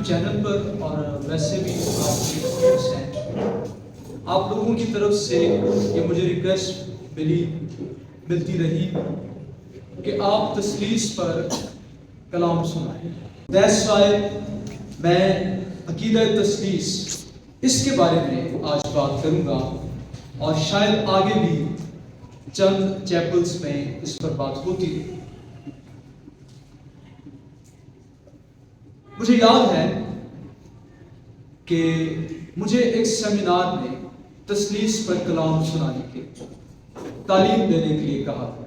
Channel پر اور ویسے بھی آپ کے اسٹوڈنٹس ہیں، آپ لوگوں کی طرف سے یہ مجھے ریکویسٹ ملتی رہی کہ آپ تثلیث پر کلام سنائیں. That's why میں عقیدہ تثلیث اس کے بارے میں آج بات کروں گا، اور شاید آگے بھی چند چیپلز میں اس پر بات ہوتی ہے. مجھے یاد ہے کہ مجھے ایک سیمینار میں تثلیث پر کلام سنانے کے تعلیم دینے کے لیے کہا تھا،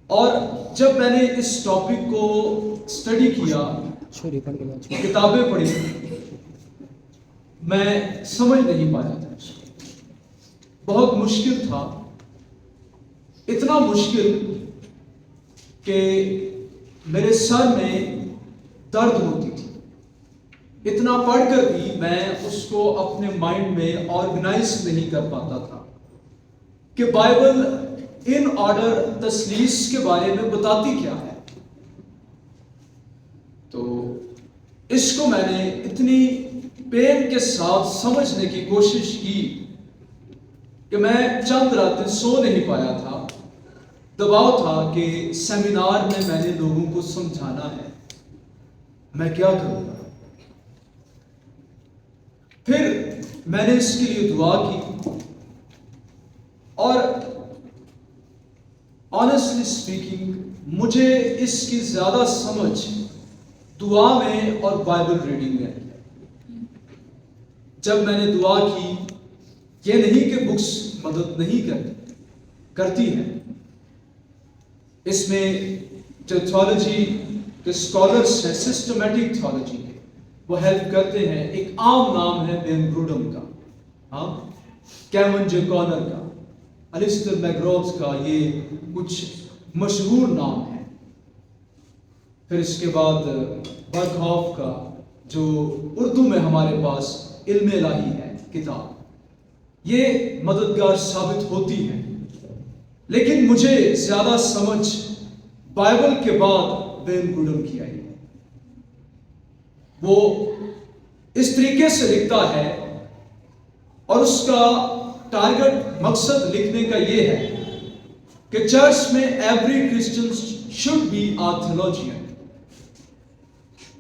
اور جب میں نے اس ٹاپک کو اسٹڈی کیا، کتابیں پڑھی، میں سمجھ نہیں پایا تھا. بہت مشکل تھا، اتنا مشکل کہ میرے سر میں درد ہوتی تھی. اتنا پڑھ کر بھی میں اس کو اپنے مائنڈ میں آرگنائز نہیں کر پاتا تھا کہ بائبل ان آرڈر تثلیث کے بارے میں بتاتی کیا ہے. تو اس کو میں نے اتنی پین کے ساتھ سمجھنے کی کوشش کی کہ میں چند راتیں سو نہیں پایا تھا. دباؤ تھا کہ سیمینار میں نے لوگوں کو سمجھانا ہے، میں کیا کروں گا. پھر میں نے اس کے لیے دعا کی، اور آنیسٹلی اسپیکنگ مجھے اس کی زیادہ سمجھ دعا میں اور بائبل ریڈنگ میں. جب میں نے دعا کی، یہ نہیں کہ بکس مدد نہیں کرتی ہیں، اس میں جو تھیولوجی کے اسکالرس ہیں، سسٹمیٹک تھیولوجی کے، وہ ہیلپ کرتے ہیں. ایک عام نام ہے بین بروڈم کا، کیون جے کارنر کا، الیسٹر میگروتھ کا، یہ کچھ مشہور نام ہے. پھر اس کے بعد برکہاف کا، جو اردو میں ہمارے پاس علم الہی ہے کتاب، یہ مددگار ثابت ہوتی ہے. لیکن مجھے زیادہ سمجھ بائبل کے بعد بین بروڈم کی آئی. وہ اس طریقے سے لکھتا ہے، اور اس کا ٹارگٹ مقصد لکھنے کا یہ ہے کہ چرچ میں ایوری کرسچن شوڈ بی اے تھیولوجین.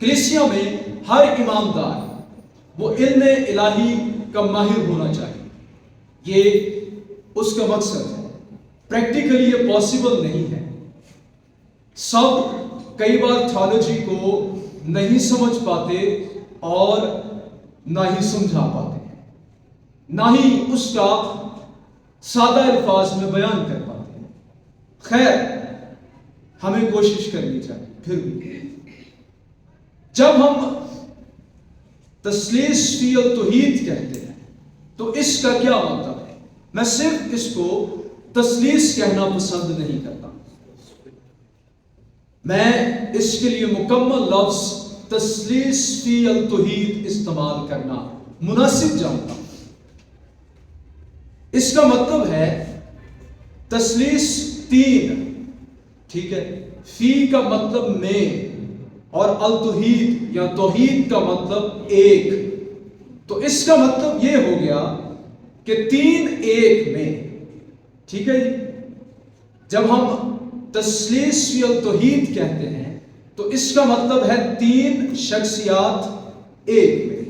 کلیسیا میں ہر ایماندار وہ علم الہی کا ماہر ہونا چاہیے. یہ اس کا مقصد ہے. پریکٹیکلی یہ پاسبل نہیں ہے. سب کئی بار تھیولوجی کو نہیں سمجھ پاتے اور نہ ہی سمجھا پاتے ہیں، نہ ہی اس کا سادہ الفاظ میں بیان کر پاتے ہیں. خیر، ہمیں کوشش کرنی چاہیے. پھر بھی جب ہم تثلیث فی التوحید کہتے ہیں تو اس کا کیا مطلب ہے؟ میں صرف اس کو تثلیث کہنا پسند نہیں کرتا. میں اس کے لیے مکمل لفظ تثلیث فی التوحید استعمال کرنا مناسب جانتا ہوں. اس کا مطلب ہے تثلیث تین، ٹھیک ہے، فی کا مطلب میں، اور التوحید یا توحید کا مطلب ایک. تو اس کا مطلب یہ ہو گیا کہ تین ایک میں. ٹھیک ہے جی. جب ہم تثلیث فی التوحید کہتے ہیں تو اس کا مطلب ہے تین شخصیات ایک میں.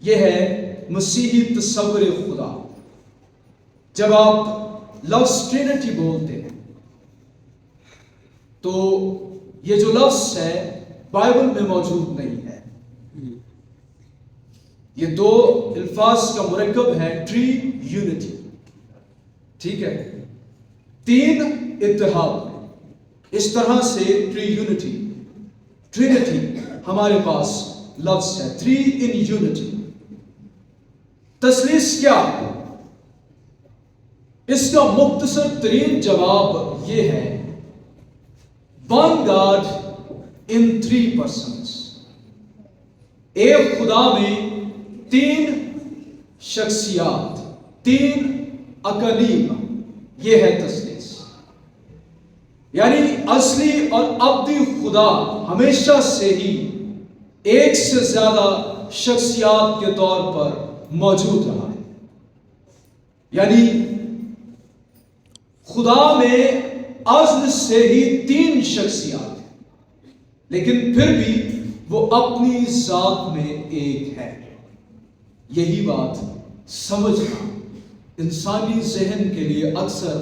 یہ ہے مسیحی تصور خدا. جب آپ لفظ ٹرینٹی بولتے ہیں تو یہ جو لفظ ہے بائبل میں موجود نہیں ہے. یہ دو الفاظ کا مرکب ہے، ٹری یونٹی. ٹھیک ہے، تین اتحاد. اس طرح سے ٹری یونٹی، ٹرینٹی ہمارے پاس لفظ ہے، تھری ان یونٹی. تثلیث کیا ہے؟ اس کا مختصر ترین جواب یہ ہے، one God in three persons. ایک خدا میں تین شخصیات، تین اقانیم. یہ ہے تثلیث. یعنی اصلی اور ابدی خدا ہمیشہ سے ہی ایک سے زیادہ شخصیات کے طور پر موجود رہا ہے. یعنی خدا میں ازل سے ہی 3 شخصیات ہیں، لیکن پھر بھی وہ اپنی ذات میں ایک ہے. یہی بات سمجھنا انسانی ذہن کے لیے اکثر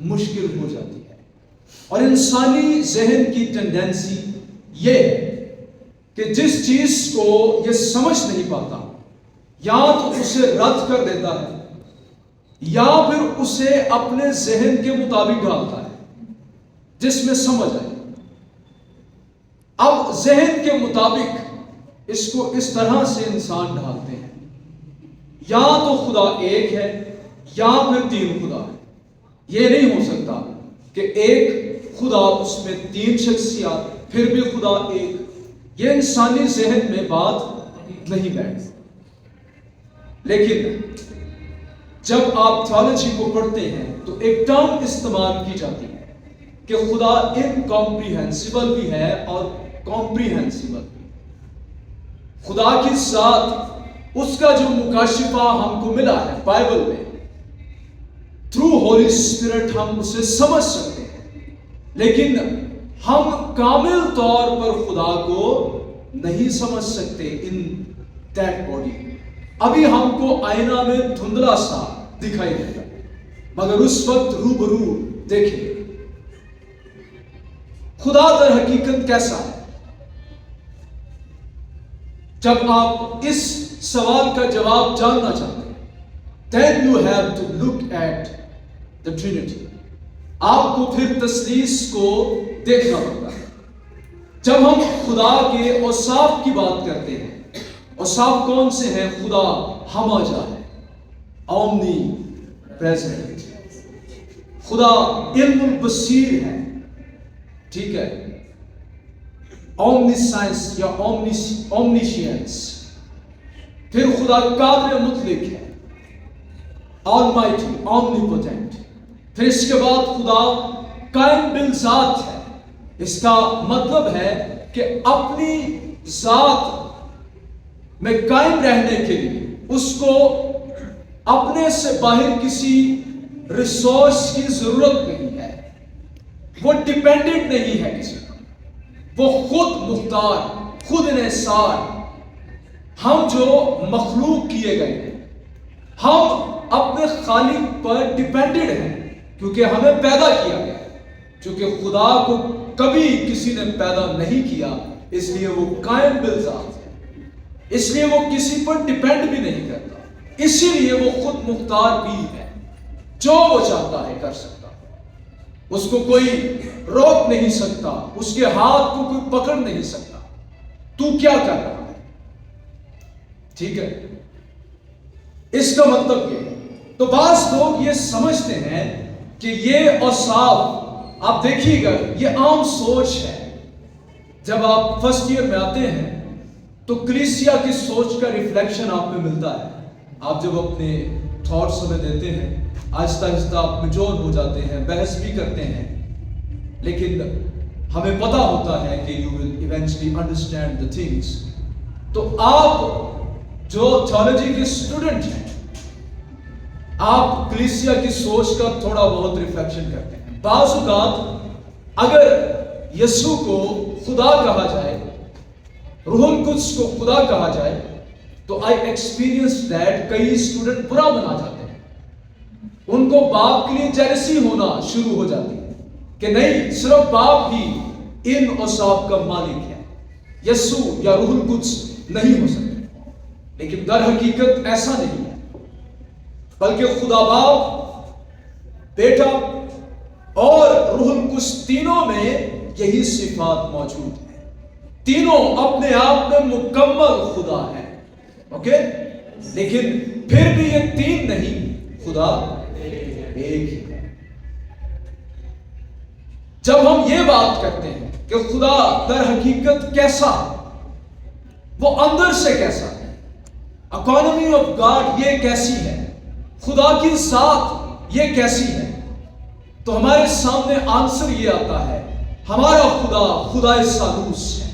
مشکل ہو جاتی ہے، اور انسانی ذہن کی ٹینڈنسی یہ ہے کہ جس چیز کو یہ سمجھ نہیں پاتا یا تو اسے رد کر دیتا ہے یا پھر اسے اپنے ذہن کے مطابق ڈالتا ہے جس میں سمجھ آئے. اب ذہن کے مطابق اس کو اس طرح سے انسان ڈھالتے ہیں، یا تو خدا ایک ہے یا پھر 3 خدا ہے. یہ نہیں ہو سکتا کہ ایک خدا اس میں 3 شخصیات پھر بھی خدا ایک. یہ انسانی ذہن میں بات نہیں بیٹھتی. لیکن جب آپ تھیولوجی کو پڑھتے ہیں تو ایک ٹرم استعمال کی جاتی ہے کہ خدا انکمپریہنسیبل بھی ہے اور کمپریہنسیبل بھی. خدا کی ذات، اس کا جو مکاشفہ ہم کو ملا ہے بائبل میں، تھرو ہولی اسپرٹ ہم اسے سمجھ سکتے ہیں، لیکن ہم کامل طور پر خدا کو نہیں سمجھ سکتے ان دیٹ باڈی. ابھی ہم کو آئینہ میں دھندلا سا دکھائی دیتا ہے، مگر اس وقت روبرو دیکھیں خدا در حقیقت کیسا ہے. جب آپ اس سوال کا جواب جاننا چاہتے ہیں then you have to look at the Trinity. آپ کو پھر تثلیث کو دیکھنا پڑتا ہے. جب ہم خدا کے اوصاف کی بات کرتے ہیں، اوصاف کون سے ہیں؟ خدا ہماجا ہے، اومنی پریزنٹ، خدا علم البصیر ہے، ٹھیک ہے، اومنی سائنس یا اومنیشینس. پھر خدا قادر مطلق ہے، آلمائٹی، اومنیپوٹنٹ. پھر اس کے بعد خدا قائم بالذات ہے. اس کا مطلب ہے کہ اپنی ذات میں قائم رہنے کے لیے اس کو اپنے سے باہر کسی ریسورس کی ضرورت نہیں ہے. وہ ڈیپینڈنٹ نہیں ہے کسی پر، وہ خود مختار، خود انحصار. ہم جو مخلوق کیے گئے ہیں، ہم اپنے خالق پر ڈیپینڈنٹ ہیں کیونکہ ہمیں پیدا کیا گیا ہے. چونکہ خدا کو کبھی کسی نے پیدا نہیں کیا، اس لیے وہ قائم بالذات ہے، اس لیے وہ کسی پر ڈیپینڈ بھی نہیں کرتا، اسی لیے وہ خود مختار بھی ہے. جو وہ چاہتا ہے کر سکتا، اس کو کوئی روک نہیں سکتا، اس کے ہاتھ کو کوئی پکڑ نہیں سکتا. تو کیا کر رہا ہے؟ ٹھیک ہے، اس کا مطلب یہ ہے. تو بعض لوگ یہ سمجھتے ہیں کہ یہ اوصاف، آپ دیکھیے گا یہ عام سوچ ہے. جب آپ فرسٹ ایئر میں آتے ہیں تو کلیسیا کی سوچ کا ریفلیکشن آپ میں ملتا ہے. آپ جب اپنے تھاٹس ہمیں دیتے ہیں، آہستہ آہستہ آپ میچور ہو جاتے ہیں، بحث بھی کرتے ہیں، لیکن ہمیں پتہ ہوتا ہے کہ you will eventually understand the things. تو آپ جو تھیولوجی کے اسٹوڈنٹ ہیں، آپ کلیسیا کی سوچ کا تھوڑا بہت ریفلیکشن کرتے ہیں. بعض اوقات اگر یسوع کو خدا کہا جائے، روح القدس کو خدا کہا جائے، تو آئی ایکسپیرینس دیٹ کئی اسٹوڈنٹ برا بنا جاتے ہیں. ان کو باپ کے لیے جیلسی ہونا شروع ہو جاتی ہے کہ نہیں، صرف باپ ہی ان اوصاف کا مالک ہے، یسوع یا روح القدس نہیں ہو سکتے. لیکن در حقیقت ایسا نہیں ہے، بلکہ خدا باپ، بیٹا اور روح القدس تینوں میں یہی صفات موجود ہیں. تینوں اپنے آپ میں مکمل خدا ہے. اوکے، لیکن پھر بھی یہ 3 نہیں، خدا ایک ہی ہے. جب ہم یہ بات کرتے ہیں کہ خدا در حقیقت کیسا ہے، وہ اندر سے کیسا ہے، اکانومی آف گاڈ یہ کیسی ہے، خدا کی ذات یہ کیسی ہے، تو ہمارے سامنے آنسر یہ آتا ہے، ہمارا خدا خدا ثالوث ہے،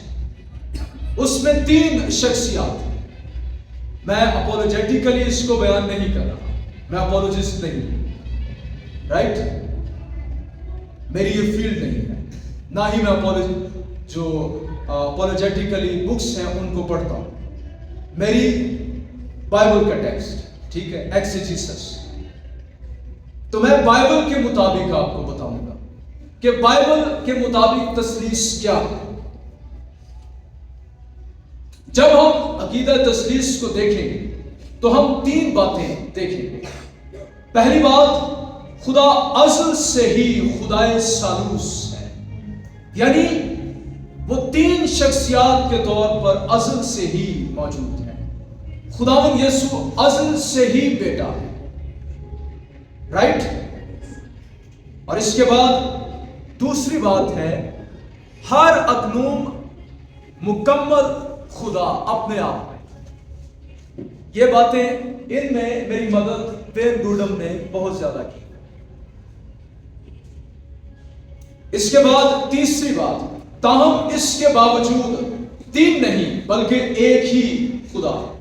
اس میں 3 شخصیات ہیں۔ میں اپولوجیٹیکلی اس کو بیان نہیں کر رہا، میں اپولوجسٹ نہیں ہوں، رائٹ؟ میری یہ فیلڈ نہیں ہے، نہ ہی میں جو اپولوجیٹیکلی بکس ہیں ان کو پڑھتا ہوں۔ میری بائبل کا ٹیکسٹ، ٹھیک ہے، ایکسیجیسس، تو میں بائبل کے مطابق آپ کو بتاؤں گا کہ بائبل کے مطابق تثلیث کیا ہے۔ جب ہم عقیدہ تثلیث کو دیکھیں گے تو ہم 3 باتیں دیکھیں گے۔ پہلی بات، خدا ازل سے ہی خدائے ثالوث ہے، یعنی وہ 3 شخصیات کے طور پر ازل سے ہی موجود ہے۔ خداوند یسوع ازل سے ہی بیٹا ہے، رائٹ؟ اور اس کے بعد دوسری بات ہے، ہر اقنوم مکمل خدا اپنے آپ میں۔ یہ باتیں ان میں میری مدد وین گروڈم نے بہت زیادہ کی۔ اس کے بعد تیسری بات، تاہم اس کے باوجود 3 نہیں بلکہ ایک ہی خدا ہے۔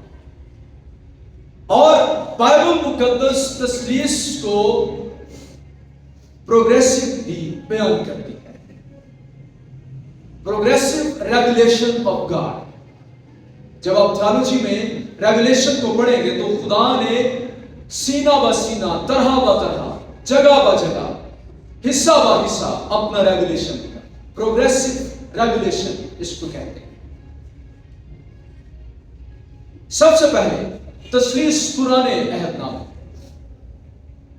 اور بائبل مقدس تثلیث کو پروگریسولی بیان کرتی ہے، پروگریسو ریویلیشن آف گاڈ۔ جب آپ تھیالوجی میں ریویلیشن کو پڑھیں گے تو خدا نے سینہ بہ سینہ، طرح بہ طرح، جگہ بہ جگہ، حصہ بہ حصہ اپنا ریویلیشن دیا۔ پروگریسو ریویلیشن اس کو کہتے ہیں۔ سب سے پہلے تثلیث پرانے عہد نامہ،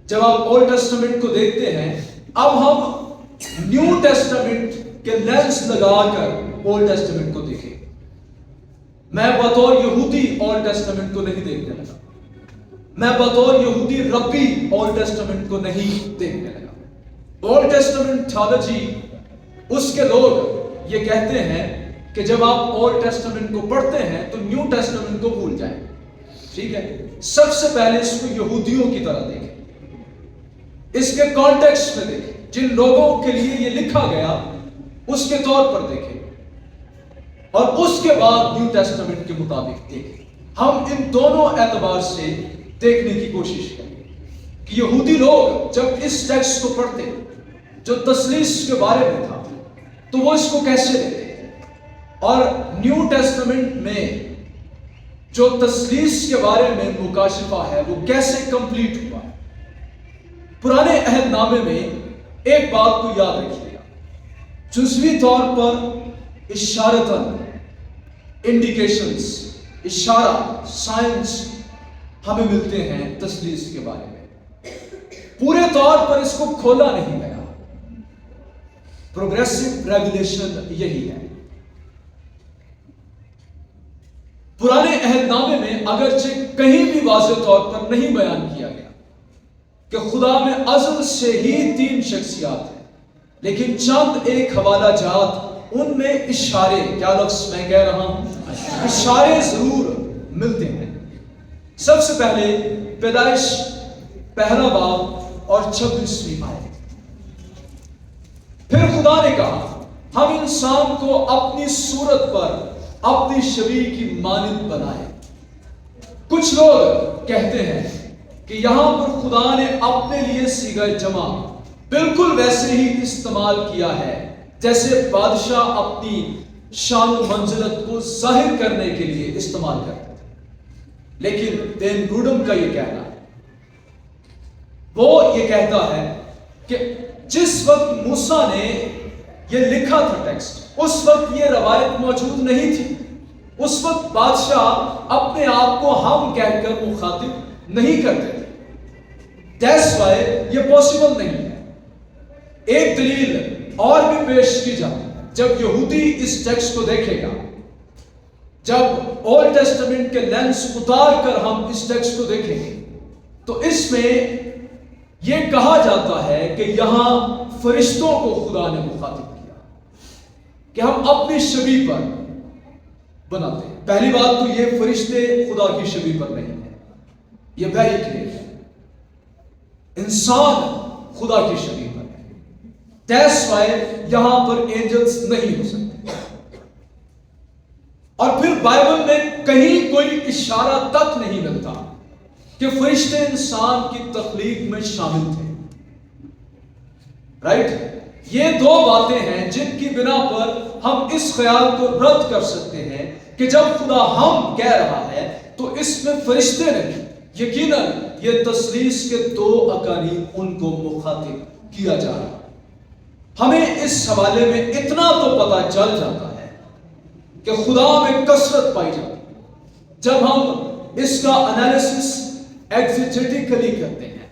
جب آپ اولڈ ٹیسٹمنٹ کو دیکھتے ہیں، اب ہم نیو ٹیسٹمنٹ کے لینس لگا کر اولڈ ٹیسٹمنٹ کو دیکھیں۔ میں بطور یہودی اولڈ ٹیسٹمنٹ کو نہیں دیکھنے لگا، میں بطور یہودی ربی اولڈ ٹیسٹمنٹ کو نہیں دیکھنے لگا۔ اولڈ ٹیسٹمنٹ تھیالوجی، اس کے لوگ یہ کہتے ہیں کہ جب آپ اولڈ ٹیسٹمنٹ کو پڑھتے ہیں تو نیو ٹیسٹمنٹ کو بھول جائیں، ٹھیک ہے؟ سب سے پہلے اس کو یہودیوں کی طرح دیکھیں، اس کے کانٹیکسٹ میں دیکھیں، جن لوگوں کے لیے یہ لکھا گیا اس کے طور پر دیکھیں، اور اس کے بعد نیو ٹیسٹمنٹ کے مطابق دیکھیں۔ ہم ان دونوں اعتبار سے دیکھنے کی کوشش کریں کہ یہودی لوگ جب اس ٹیکسٹ کو پڑھتے جو تثلیث کے بارے میں تھا تو وہ اس کو کیسے لیتے، اور نیو ٹیسٹمنٹ میں جو تثلیث کے بارے میں مکاشفہ ہے وہ کیسے کمپلیٹ ہوا۔ پرانے عہد نامے میں ایک بات کو یاد رکھیے گا، جزوی طور پر اشارتاً، انڈیکیشنز، اشارہ، سائنس ہمیں ملتے ہیں تثلیث کے بارے میں، پورے طور پر اس کو کھولا نہیں گیا۔ پروگریسو ریویلیشن یہی ہے۔ پرانے عہد نامے میں اگرچہ کہیں بھی واضح طور پر نہیں بیان کیا گیا کہ خدا میں ازل سے ہی 3 شخصیات ہیں، لیکن چند ایک حوالہ جات ان میں اشارے، کیا لفظ میں کہہ رہا ہوں، اشارے ضرور ملتے ہیں۔ سب سے پہلے پیدائش 1 باب اور 26ویں آیت۔ پھر خدا نے کہا، ہم انسان کو اپنی صورت پر اپنی شبیہ کی مانند بنائے۔ کچھ لوگ کہتے ہیں کہ یہاں پر خدا نے اپنے لیے صیغہ جمع بالکل ویسے ہی استعمال کیا ہے جیسے بادشاہ اپنی شان و منزلت کو ظاہر کرنے کے لیے استعمال کرتے تھے، لیکن وین گروڈم کا یہ کہنا ہے، وہ یہ کہتا ہے کہ جس وقت موسیٰ نے یہ لکھا تھا ٹیکسٹ، اس وقت یہ روایت موجود نہیں تھی۔ اس وقت بادشاہ اپنے آپ کو ہم کہہ کر مخاطب نہیں کرتے تھے، that's why یہ پاسبل نہیں ہے۔ ایک دلیل اور بھی پیش کی جاتی ہے، جب یہودی اس ٹیکسٹ کو دیکھے گا، جب اولڈ ٹیسٹمنٹ کے لینس اتار کر ہم اس ٹیکسٹ کو دیکھیں گے تو اس میں یہ کہا جاتا ہے کہ یہاں فرشتوں کو خدا نے مخاطب کیا کہ ہم اپنی شبیہ پر بناتے ہیں۔ پہلی بات تو یہ فرشتے خدا کی شبیہ پر نہیں ہے، یہ ویری کلیئر ہے۔ انسان خدا کی شبیہ پر ہے، That's why یہاں پر اینجلس نہیں ہو سکتے. اور پھر بائبل میں کہیں کوئی اشارہ تک نہیں ملتا کہ فرشتے انسان کی تخلیق میں شامل تھے. رائٹ؟ یہ دو باتیں ہیں جن کی بنا پر ہم اس خیال کو رد کر سکتے ہیں کہ جب خدا ہم کہہ رہا ہے تو اس میں فرشتے نہیں. یقیناً یہ تثلیث کے دو اقانیم ان کو مخاطب کیا جا رہا ہے. ہمیں اس حوالے میں اتنا تو پتہ چل جاتا ہے کہ خدا میں کثرت پائی جاتی ہے جب ہم اس کا انالیسس ایگزیجیٹیکلی کرتے ہیں.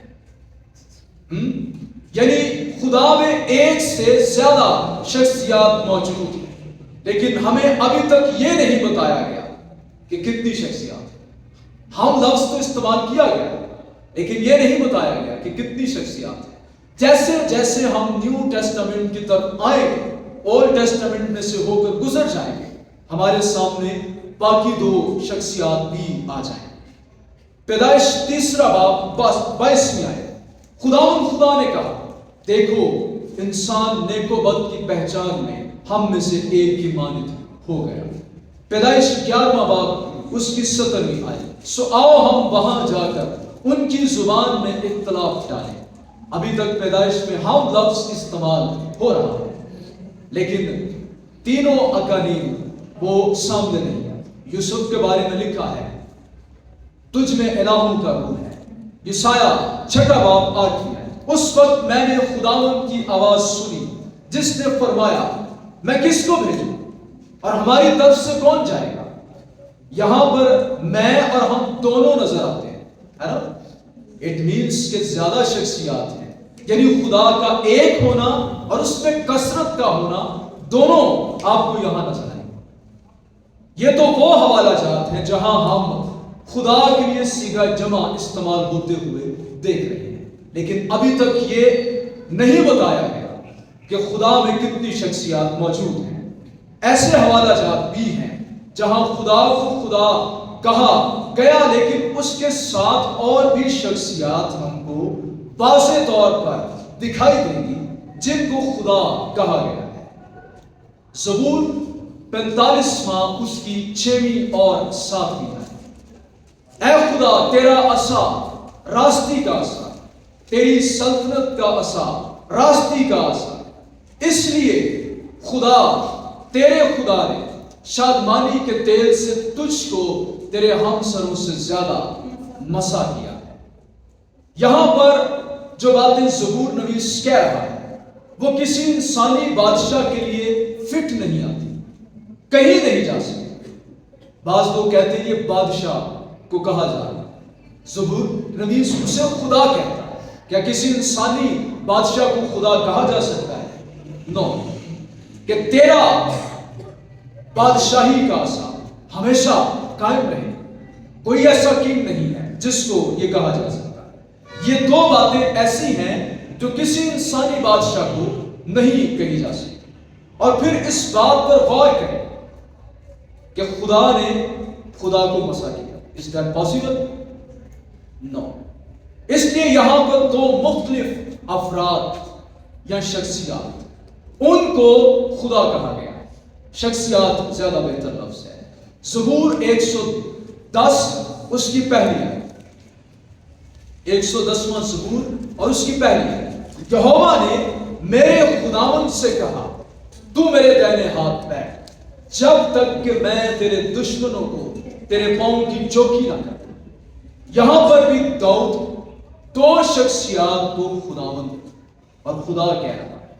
یعنی خدا میں ایک سے زیادہ شخصیات موجود ہیں، لیکن ہمیں ابھی تک یہ نہیں بتایا گیا کہ کتنی شخصیات ہیں. ہم لفظ تو استعمال کیا گیا لیکن یہ نہیں بتایا گیا کہ کتنی شخصیات ہیں. جیسے جیسے ہم نیو ٹیسٹامنٹ کی طرف آئیں گے، اولڈ ٹیسٹامنٹ میں سے ہو کر گزر جائیں گے، ہمارے سامنے باقی دو شخصیات بھی آ جائیں. پیدائش 3 باب 22 آئے. خدا نے کہا دیکھو انسان نیک و بد کی پہچان میں ہم میں سے ایک کی مانند ہو گیا. پیدائش 11 باب اس کی 17 آئے. سو آؤ ہم وہاں جا کر ان کی زبان میں اختلاف ڈالیں. ابھی تک پیدائش میں ہم لفظ استعمال ہو رہا ہے لیکن تینوں اقانیم وہ سامنے نہیں ہے. یوسف کے بارے میں لکھا ہے تجھ میں الہوں کا روح ہے. یسایہ 6 باب 8 ہے. اس وقت میں نے خداوند کی آواز سنی جس نے فرمایا میں کس کو بھیجوں اور ہماری طرف سے کون جائے گا. یہاں پر میں اور ہم دونوں نظر آتے ہیں، ہے نا. اٹ مینس کہ زیادہ شخصیات ہیں، یعنی خدا کا ایک ہونا اور اس میں کثرت کا ہونا دونوں آپ کو یہاں نظر آئیں. یہ تو وہ حوالہ جات ہیں جہاں ہم خدا کے لیے سیگا جمع استعمال ہوتے ہوئے دیکھ رہے ہیں، لیکن ابھی تک یہ نہیں بتایا گیا کہ خدا میں کتنی شخصیات موجود ہیں. ایسے حوالہ جات بھی ہیں جہاں خدا کو خدا کہا گیا لیکن اس کے ساتھ اور بھی شخصیات ہم کو واضح طور پر دکھائی دیں گی جن کو خدا کہا گیا ہے. زبور 45واں اس کی 6ویں اور 7ویں ہے. اے خدا تیرا عصا راستی کا عصا، تیری سلطنت کا عصا راستی کا عصا. اس لیے خدا تیرے خدا نے شادمانی کے تیل سے تجھ کو تیرے ہمسروں سے زیادہ مسا کیا ہے. یہاں پر جو باتیں زبور نویس کہہ رہا ہے وہ کسی انسانی بادشاہ کے لیے فٹ نہیں آتی، کہیں نہیں جا سکتی. بعض لوگ کہتے ہیں یہ بادشاہ کو کہا جا رہا ہے، زبور نویس اسے خدا کہتا ہے. کیا کسی انسانی بادشاہ کو خدا کہا جا سکتا ہے؟ نو. کہ تیرا بادشاہی کا عصا ہمیشہ قائم رہے، کوئی ایسا کینگ نہیں ہے جس کو یہ کہا جا سکتا ہے. یہ دو باتیں ایسی ہیں جو کسی انسانی بادشاہ کو نہیں کہی جا سکتی. اور پھر اس بات پر غور کریں کہ خدا نے خدا کو مسا کیا. Is that possible? No. اس لیے یہاں پر دو مختلف افراد یا شخصیات ان کو خدا کہا گیا. شخصیات زیادہ بہتر لفظ ہے. زبور 110 اس کی پہلی ہے، 110واں زبور اور اس کی پہلی ہے. یہوہ نے میرے خداوند سے کہا تو میرے دائنے ہاتھ بیٹھ جب تک کہ میں تیرے دشمنوں کو تیرے پاؤں کی چوکی نہ کروں. یہاں پر بھی داؤد دو شخصیات کو خداوند اور خدا کہہ رہا ہے.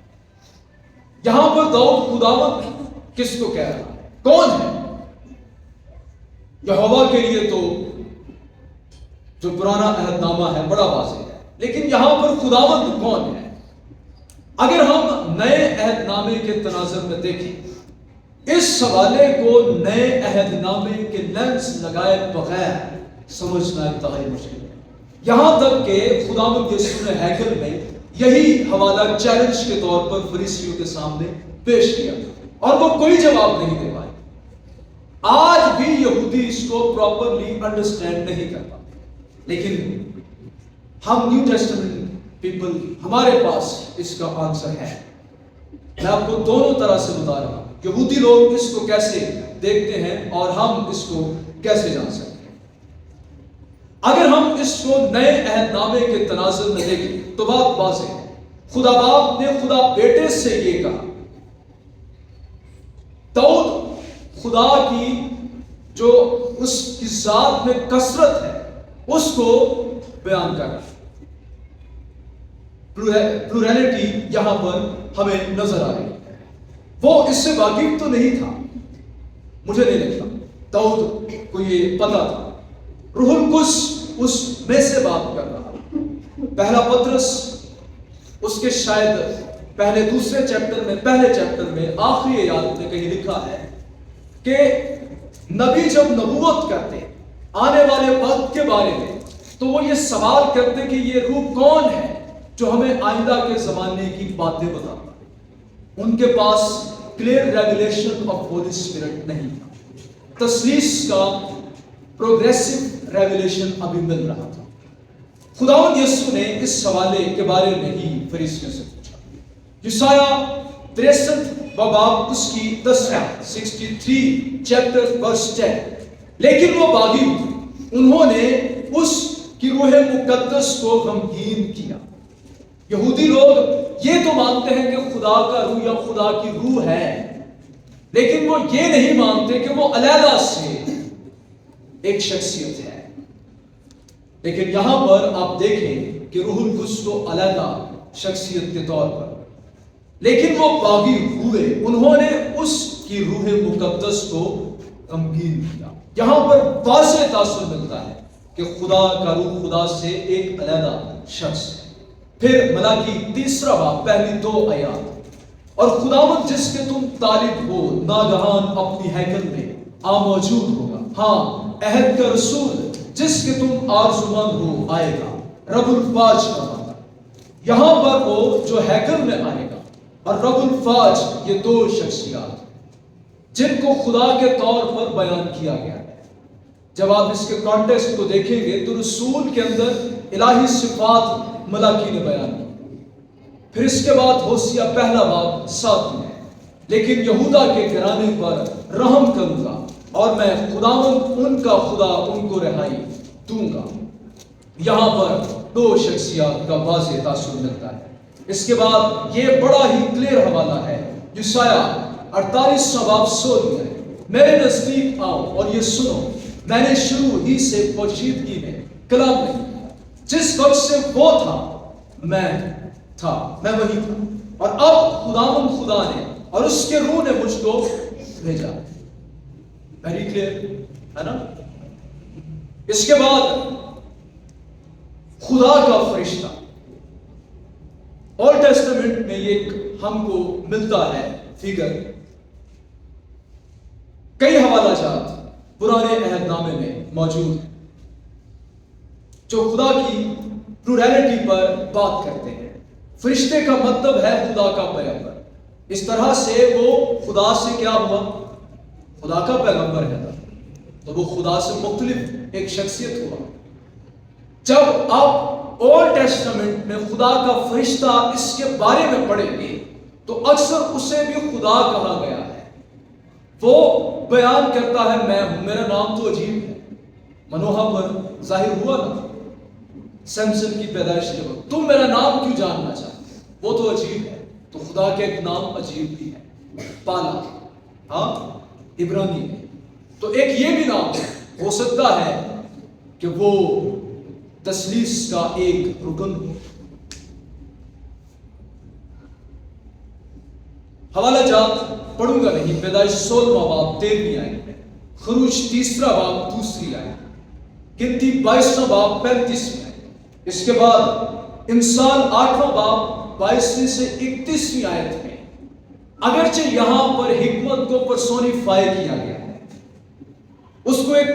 یہاں پر داؤد خداوند کس کو کہہ رہا ہے؟ کون ہے؟ یہوہ کے لیے تو جو پرانا عہد نامہ ہے بڑا واضح ہے، لیکن یہاں پر خداوند کون ہے؟ اگر ہم نئے عہد نامے کے تناظر میں دیکھیں اس حوالے کو نئے عہد نامے کے لینس لگائے بغیر سمجھنا انتہائی مشکل ہے. یہاں تک کہ خداوند یسوع نے ہیکل میں یہی حوالہ چیلنج کے طور پر فریسیوں کے سامنے پیش کیا اور وہ کوئی جواب نہیں دے پائے. آج بھی یہودی اس کو پراپرلی انڈرسٹینڈ نہیں کر پاتے، لیکن ہم نیو ٹیسٹمنٹ پیپل ہمارے پاس اس کا آنسر ہے. میں آپ کو دونوں طرح سے بتا رہا ہوں، یہودی لوگ اس کو کیسے دیکھتے ہیں اور ہم اس کو کیسے جان سکتے ہیں۔ اگر ہم اس کو نئے عہد نامے کے تناظر میں دیکھیں تو بات واضح ہے۔ خدا باپ نے خدا بیٹے سے یہ کہا، داؤد خدا کی جو اس کی ذات میں کثرت ہے اس کو بیان کر رہا ہے۔ پلورالٹی یہاں پر ہمیں نظر آ رہی ہے۔ وہ اس سے واقف تو نہیں تھا، مجھے نہیں لگتا داؤد کو یہ پتا تھا۔ روح القدس اس میں سے بات کر رہا۔ پہلا پطرس اس کے شاید دوسرے چیپٹر میں آخری آیات میں کہیں لکھا ہے کہ نبی جب نبوت کرتے آنے والے وقت کے بارے میں تو وہ یہ سوال کرتے کہ یہ روح کون ہے جو ہمیں آئندہ کے زمانے کی باتیں بتاتا ہے۔ ان کے پاس clear revelation of holy spirit نہیں تھا، تثلیث کا پروگریسو ریویلیشن ابھی مل رہا تھا۔ خداوند یسوع نے اس حوالے کے بارے میں ہی فریسیوں سے پوچھا۔ یسایہ 63 باب اس کی 63 چیپٹر ورس 10، لیکن وہ باغی ہوئے، انہوں نے اس کی روح مقدس کو غمگین کیا۔ یہودی لوگ یہ تو مانتے ہیں کہ خدا کا روح یا خدا کی روح ہے، لیکن وہ یہ نہیں مانتے کہ وہ علیحدہ سے ایک شخصیت ہے۔ لیکن یہاں پر آپ دیکھیں کہ روح القدس کو علیحدہ شخصیت کے طور پر، لیکن وہ باغی ہوئے، انہوں نے اس کی روح مقدس کو غمگین کیا۔ یہاں پر واضح تاثر ملتا ہے کہ خدا کا روح خدا سے ایک علیحدہ شخص ہے۔ پھر ملاکی 3 باب پہلی 2 آیات، اور خداوند جس کے تم طالب ہو ناگہان اپنی ہیکل میں موجود ہوگا، ہاں عہد کا رسول جس کے تم آرزومند ہو آئے گا، رب الفاج کا نام۔ یہاں پر وہ جو ہیکل میں آئے گا اور رب الفاج، یہ 2 شخصیات جن کو خدا کے طور پر بیان کیا گیا ہے۔ جب آپ اس کے کانٹیکسٹ کو دیکھیں گے تو رسول کے اندر الہی صفات ملاکی نے بیان کی۔ پھر اس کے بعد ہوسیہ 1 باب 7 میں، لیکن یہودا کے گھرانے پر رحم کروں گا اور میں خداوند ان کا خدا ان کو رہائی دوں گا۔ یہاں پر 2 شخصیات کا واضح تاثر ملتا ہے۔ اس کے بعد یہ بڑا ہی کلیئر حوالہ ہے، یسایہ 48 باب 16 میں، میرے نزدیک آؤ اور یہ سنو، میں نے شروع ہی سے پوشیدگی میں کلام نہیں، جس وقت سے وہ تھا میں وہی تھا، اور اب خداوند خدا نے اور اس کے روح نے مجھ کو بھیجا۔ ویری کلیئر ہے نا؟ اس کے بعد خدا کا فرشتہ، اولڈ ٹیسٹمنٹ میں یہ ہم کو ملتا ہے فگر، کئی حوالہ جات پرانے عہد نامے میں موجود ہیں جو خدا کی پلورالٹی پر بات کرتے ہیں۔ فرشتے کا مطلب ہے خدا کا پیغمبر، اس طرح سے وہ خدا سے کیا ہوا؟ خدا کا پیغمبر ہے، تو وہ خدا سے مختلف ایک شخصیت ہوا۔ جب آپ اولڈ ٹیسٹمنٹ میں خدا کا فرشتہ اس کے بارے میں پڑھیں گے تو اکثر اسے بھی خدا کہا گیا ہے۔ وہ بیان کرتا ہے میں ہوں، میرا نام تو عجیب ہے۔ منوہا پر ظاہر ہوا نا سیمسن کی پیدائش کے وقت، تم میرا نام کیوں جاننا چاہتے؟ وہ تو عجیب ہے، تو خدا کا ایک نام عجیب بھی ہے، پالا، ہاں عبرانی میں، تو ایک یہ بھی نام ہو سکتا ہے کہ وہ تثلیث کا ایک رکن ہو۔ حوالہ جات پڑھوں گا نہیں، پیدائش 16 باب 13 آیت میں، خروج 3 باب 2 آیت، گنتی 22 باب 35 آیت، اس کے بعد انسان 8 باب 22 سے 31 آیت میں، اگرچہ یہاں پر حکمت کو پرسونیفائی کیا گیا ہے، اس کو ایک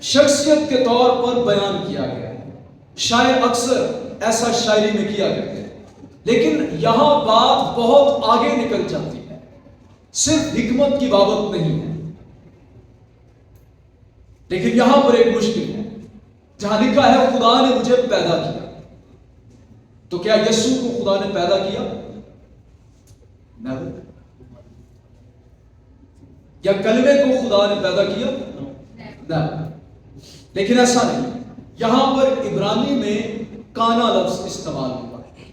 شخصیت کے طور پر بیان کیا گیا ہے۔ شاعر اکثر ایسا شاعری میں کیا کرتے ہیں، لیکن یہاں بات بہت آگے نکل جاتی ہے، صرف حکمت کی بابت نہیں ہے۔ لیکن یہاں پر ایک مشکل ہے، جہاں لکھا ہے خدا نے مجھے پیدا کیا، تو کیا یسوع کو خدا نے پیدا کیا؟ never. یا کلمے کو خدا نے پیدا کیا؟ never. لیکن ایسا نہیں، یہاں پر عبرانی میں کانا لفظ استعمال ہوا ہے.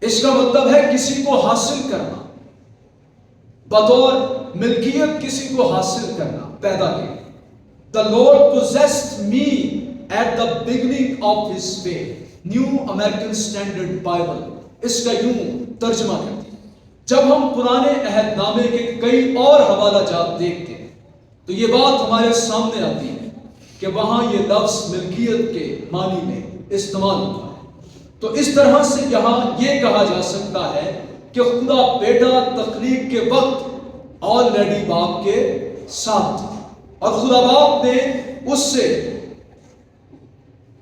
اس کا مطلب ہے کسی کو حاصل کرنا، بطور ملکیت کسی کو حاصل کرنا، پیدا کیا. The Lord possessed me at the beginning of his faith. New American Standard Bible اس کا یوں ترجمہ کرتی ہے. جب ہم پرانے عہد نامے کے کئی اور حوالہ جات دیکھتے ہیں تو یہ بات ہمارے سامنے آتی ہے کہ وہاں یہ لفظ ملکیت کے معنی میں استعمال ہوتا ہے. تو اس طرح سے یہاں یہ کہا جا سکتا ہے کہ خدا بیٹا تخلیق کے وقت آلریڈی باپ کے ساتھ تھا، اور خدا باپ نے اس سے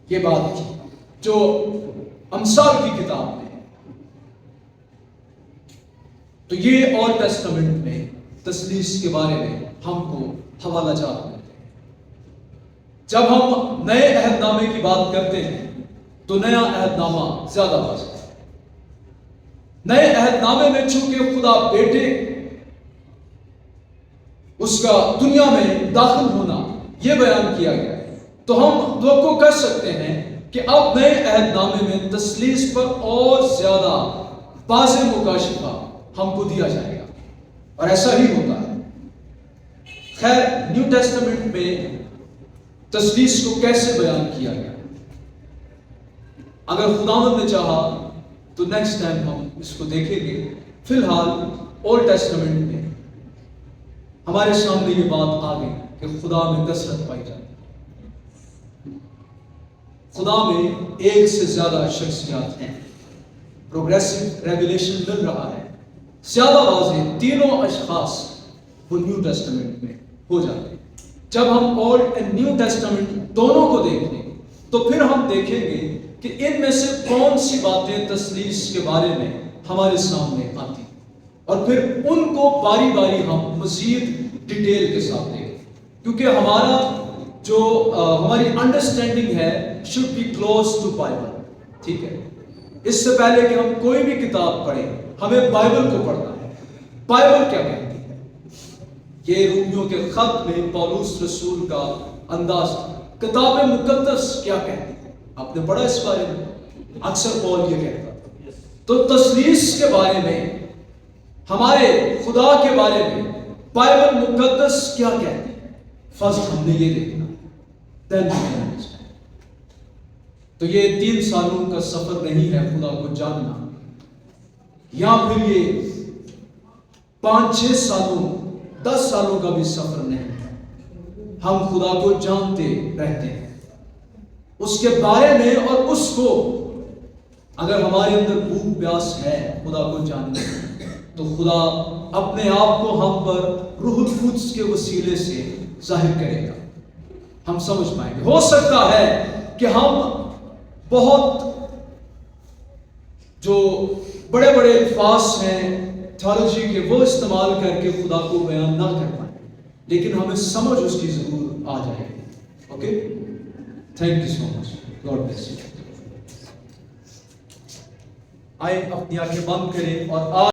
یہ بات کی جو امثال کی کتاب میں. تو یہ اولڈ ٹیسٹمنٹ میں تثلیث کے بارے میں ہم کو حوالہ جات ملتے ہیں. جب ہم نئے عہد نامے کی بات کرتے ہیں تو نیا عہد نامہ زیادہ واضح ہے. نئے عہد نامے میں چونکہ خدا بیٹے اس کا دنیا میں داخل ہونا یہ بیان کیا گیا ہے، تو ہم توقع کر سکتے ہیں کہ اب نئے عہد نامے میں تثلیث پر اور زیادہ واضح مکاشفہ ہم کو دیا جائے گا، اور ایسا ہی ہوتا ہے. خیر، نیو ٹیسٹمنٹ میں تثلیث کو کیسے بیان کیا گیا، اگر خداوند نے چاہا تو نیکسٹ ٹائم ہم اس کو دیکھیں گے. فی الحال اولڈ ٹیسٹمنٹ میں ہمارے سامنے یہ بات آ گئی کہ خدا میں کثرت پائی جاتی ہے. خدا میں ایک سے زیادہ شخصیات ہیں. پروگریسو ریویلیشن مل رہا ہے. زیادہ واضح تینوں اشخاص وہ نیو ٹیسٹمنٹ میں ہو جاتے ہیں. جب ہم اولڈ اینڈ نیو ٹیسٹمنٹ دونوں کو دیکھیں گے تو پھر ہم دیکھیں گے کہ ان میں سے کون سی باتیں تثلیث کے بارے میں ہمارے سامنے آتی ہیں، اور پھر ان کو باری باری ہم مزید ڈیٹیل کے ساتھ دیکھیں. کیونکہ ہمارا جو ہماری انڈرسٹینڈنگ ہے should be close to Bible. ٹھیک ہے، اس سے پہلے کہ ہم کوئی بھی کتاب پڑھیں ہمیں بائبل کو پڑھنا ہے. بائبل کیا کہتی ہے؟ یہ رومیوں کے خط میں پولس رسول کا انداز. کتاب مقدس کیا کہتی ہے؟ آپ نے پڑھا اس بارے میں؟ اکثر پول یہ کہتا ہے. تو تثلیث کے بارے میں، ہمارے خدا کے بارے میں بائبل مقدس کیا کہتی ہے، فرسٹ ہم نے یہ دیکھنا. تو یہ 3 سالوں کا سفر نہیں ہے خدا کو جاننا، یا پھر یہ 5-6 سالوں 10 سالوں کا بھی سفر نہیں ہے. ہم خدا کو جانتے رہتے ہیں، اس کے بارے میں، اور اس کو اگر ہمارے اندر بھوک پیاس ہے خدا کو جاننے تو خدا اپنے آپ کو ہم پر روح القدس کے وسیلے سے ظاہر کرے گا. ہم سمجھ پائیں گے. ہو سکتا ہے کہ ہم بہت جو بڑے بڑے الفاظ ہیں تھیولوجی کے وہ استعمال کر کے خدا کو بیان نہ کر پائیں، لیکن ہمیں سمجھ اس کی ضرور آ جائے گی. Okay, thank you so much. God bless you. آئے اپنی آنکھیں بند کریں اور